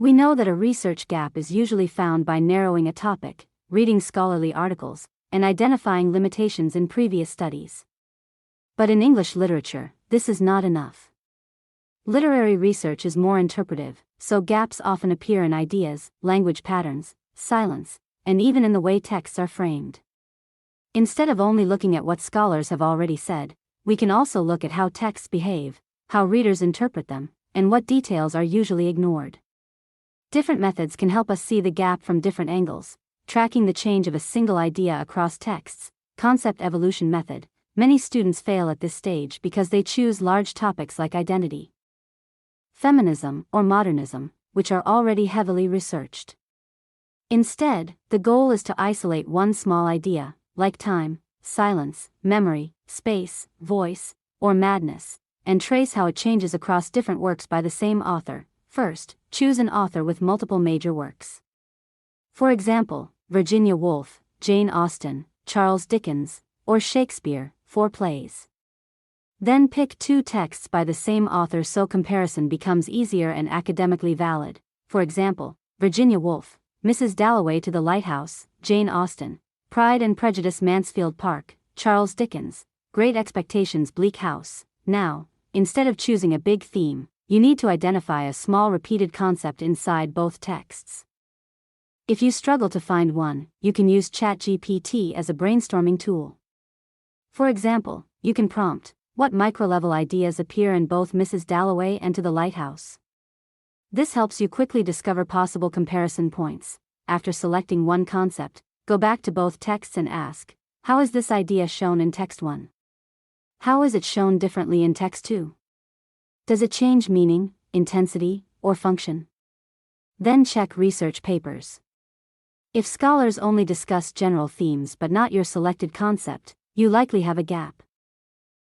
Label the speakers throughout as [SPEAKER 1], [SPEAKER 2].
[SPEAKER 1] We know that a research gap is usually found by narrowing a topic, reading scholarly articles, and identifying limitations in previous studies. But in English literature, this is not enough. Literary research is more interpretive, so gaps often appear in ideas, language patterns, silence, and even in the way texts are framed. Instead of only looking at what scholars have already said, we can also look at how texts behave, how readers interpret them, and what details are usually ignored. Different methods can help us see the gap from different angles. Tracking the change of a single idea across texts, concept evolution method. Many students fail at this stage because they choose large topics like identity, feminism, or modernism, which are already heavily researched. Instead, the goal is to isolate one small idea, like time, silence, memory, space, voice, or madness, and trace how it changes across different works by the same author. First, choose an author with multiple major works. For example, Virginia Woolf, Jane Austen, Charles Dickens, or Shakespeare, 4 plays. Then pick 2 texts by the same author so comparison becomes easier and academically valid. For example, Virginia Woolf, Mrs. Dalloway to the Lighthouse, Jane Austen, Pride and Prejudice Mansfield Park, Charles Dickens, Great Expectations Bleak House. Now, instead of choosing a big theme, you need to identify a small repeated concept inside both texts. If you struggle to find one, you can use ChatGPT as a brainstorming tool. For example, you can prompt, "What micro-level ideas appear in both Mrs. Dalloway and To the Lighthouse?" This helps you quickly discover possible comparison points. After selecting one concept, go back to both texts and ask, "How is this idea shown in text 1? How is it shown differently in text 2? Does it change meaning, intensity, or function?" Then check research papers. If scholars only discuss general themes but not your selected concept, you likely have a gap.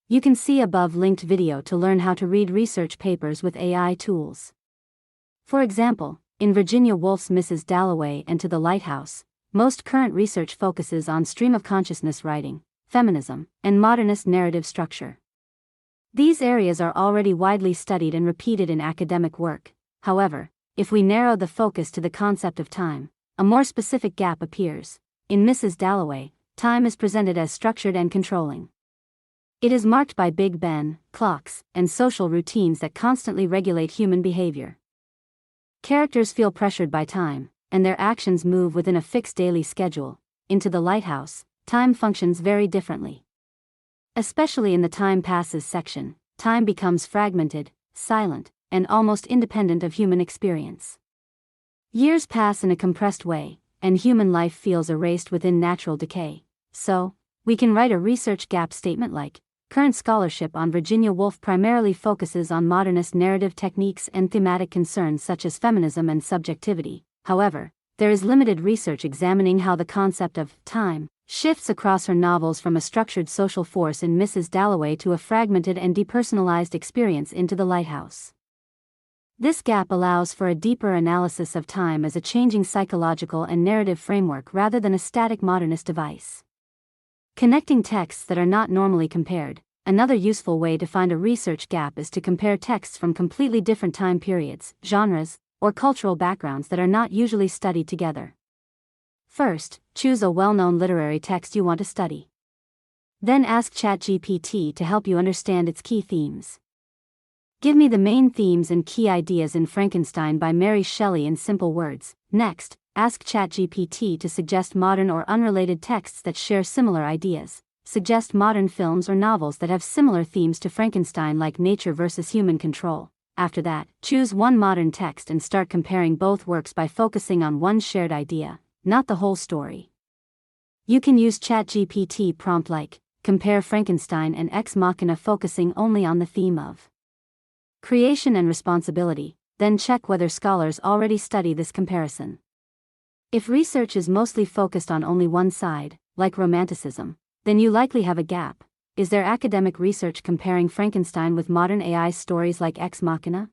[SPEAKER 1] You can see above linked video to learn how to read research papers with AI tools. For example, in Virginia Woolf's Mrs. Dalloway and To the Lighthouse, most current research focuses on stream of consciousness writing, feminism, and modernist narrative structure. These areas are already widely studied and repeated in academic work. However, if we narrow the focus to the concept of time, a more specific gap appears. In Mrs. Dalloway, time is presented as structured and controlling. It is marked by Big Ben, clocks, and social routines that constantly regulate human behavior. Characters feel pressured by time, and their actions move within a fixed daily schedule. In the Lighthouse, time functions very differently. Especially in the time passes section, time becomes fragmented, silent, and almost independent of human experience. Years pass in a compressed way, and human life feels erased within natural decay. So, we can write a research gap statement like, "Current scholarship on Virginia Woolf primarily focuses on modernist narrative techniques and thematic concerns such as feminism and subjectivity. However, there is limited research examining how the concept of time shifts across her novels from a structured social force in Mrs. Dalloway to a fragmented and depersonalized experience in To the Lighthouse." This gap allows for a deeper analysis of time as a changing psychological and narrative framework rather than a static modernist device. Connecting texts that are not normally compared. Another useful way to find a research gap is to compare texts from completely different time periods, genres, or cultural backgrounds that are not usually studied together. First, choose a well-known literary text you want to study. Then ask ChatGPT to help you understand its key themes. Give me the main themes and key ideas in Frankenstein by Mary Shelley in simple words. Next, ask ChatGPT to suggest modern or unrelated texts that share similar ideas. Suggest modern films or novels that have similar themes to Frankenstein like nature versus human control. After that, choose one modern text and start comparing both works by focusing on one shared idea, not the whole story. You can use ChatGPT prompt like, "Compare Frankenstein and Ex Machina," focusing only on the theme of creation and responsibility, then check whether scholars already study this comparison. If research is mostly focused on only one side, like romanticism, then you likely have a gap. Is there academic research comparing Frankenstein with modern AI stories like Ex Machina?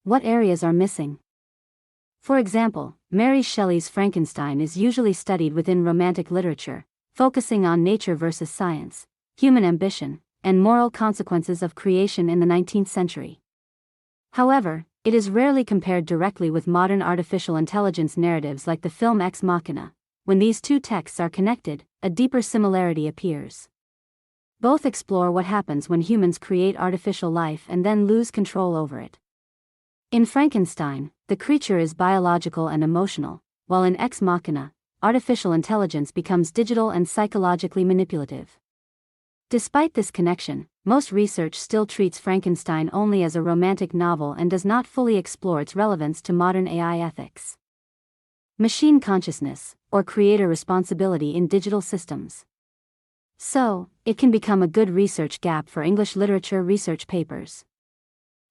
[SPEAKER 1] What areas are missing? For example, Mary Shelley's Frankenstein is usually studied within romantic literature, focusing on nature versus science, human ambition, and moral consequences of creation in the 19th century. However, It is rarely compared directly with modern artificial intelligence narratives like the film Ex Machina. When these two texts are connected, a deeper similarity appears. Both explore what happens when humans create artificial life and then lose control over it. In Frankenstein, the creature is biological and emotional, while in Ex Machina, artificial intelligence becomes digital and psychologically manipulative. Despite this connection, most research still treats Frankenstein only as a romantic novel and does not fully explore its relevance to modern AI ethics. Machine consciousness, or creator responsibility in digital systems. So, it can become a good research gap for English literature research papers.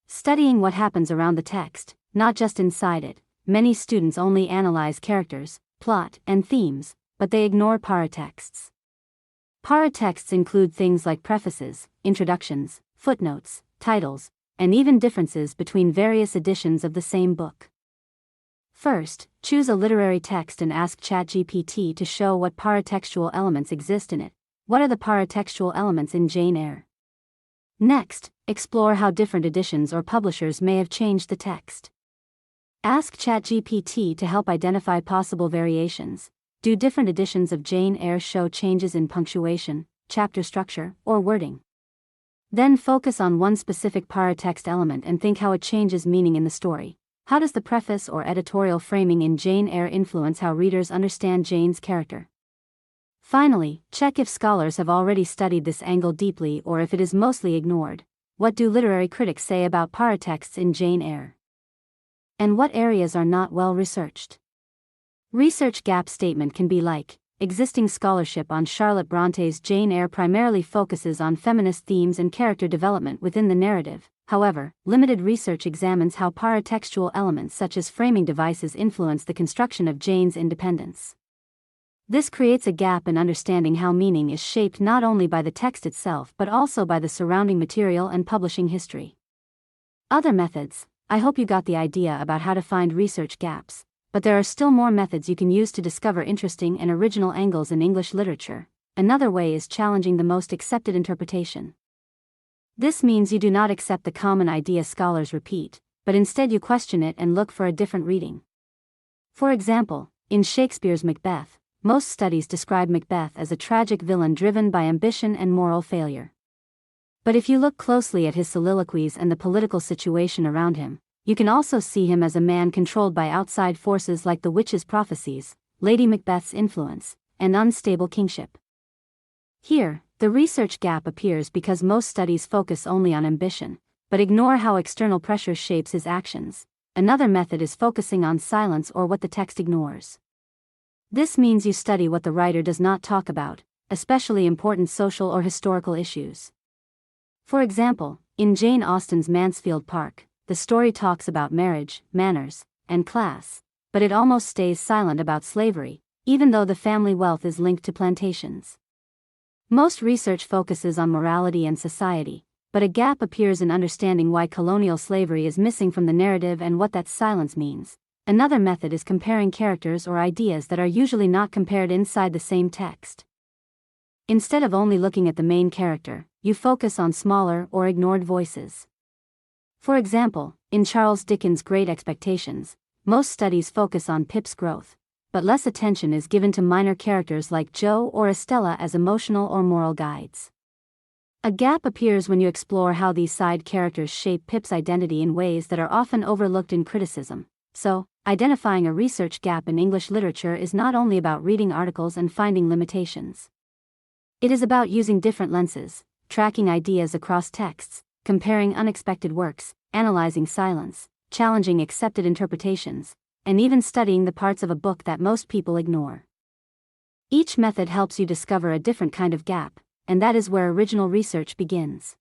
[SPEAKER 1] Studying what happens around the text, not just inside it. Many students only analyze characters, plot, and themes, but they ignore paratexts. Paratexts include things like prefaces, introductions, footnotes, titles, and even differences between various editions of the same book. First, choose a literary text and ask ChatGPT to show what paratextual elements exist in it. What are the paratextual elements in Jane Eyre? Next, explore how different editions or publishers may have changed the text. Ask ChatGPT to help identify possible variations. Do different editions of Jane Eyre show changes in punctuation, chapter structure, or wording? Then focus on one specific paratext element and think how it changes meaning in the story. How does the preface or editorial framing in Jane Eyre influence how readers understand Jane's character? Finally, check if scholars have already studied this angle deeply or if it is mostly ignored. What do literary critics say about paratexts in Jane Eyre? And what areas are not well researched? Research gap statement can be like, existing scholarship on Charlotte Bronte's Jane Eyre primarily focuses on feminist themes and character development within the narrative. However, limited research examines how paratextual elements such as framing devices influence the construction of Jane's independence. This creates a gap in understanding how meaning is shaped not only by the text itself but also by the surrounding material and publishing history. Other methods. I hope you got the idea about how to find research gaps. But there are still more methods you can use to discover interesting and original angles in English literature. Another way is challenging the most accepted interpretation. This means you do not accept the common idea scholars repeat, but instead you question it and look for a different reading. For example, in Shakespeare's Macbeth, most studies describe Macbeth as a tragic villain driven by ambition and moral failure. But if you look closely at his soliloquies and the political situation around him, you can also see him as a man controlled by outside forces like the witch's prophecies, Lady Macbeth's influence, and unstable kingship. Here, the research gap appears because most studies focus only on ambition, but ignore how external pressure shapes his actions. Another method is focusing on silence or what the text ignores. This means you study what the writer does not talk about, especially important social or historical issues. For example, in Jane Austen's Mansfield Park, the story talks about marriage, manners, and class, but it almost stays silent about slavery, even though the family wealth is linked to plantations. Most research focuses on morality and society, but a gap appears in understanding why colonial slavery is missing from the narrative and what that silence means. Another method is comparing characters or ideas that are usually not compared inside the same text. Instead of only looking at the main character, you focus on smaller or ignored voices. For example, in Charles Dickens' Great Expectations, most studies focus on Pip's growth, but less attention is given to minor characters like Jo or Estella as emotional or moral guides. A gap appears when you explore how these side characters shape Pip's identity in ways that are often overlooked in criticism. So, identifying a research gap in English literature is not only about reading articles and finding limitations. It is about using different lenses, tracking ideas across texts, comparing unexpected works, analyzing silence, challenging accepted interpretations, and even studying the parts of a book that most people ignore. Each method helps you discover a different kind of gap, and that is where original research begins.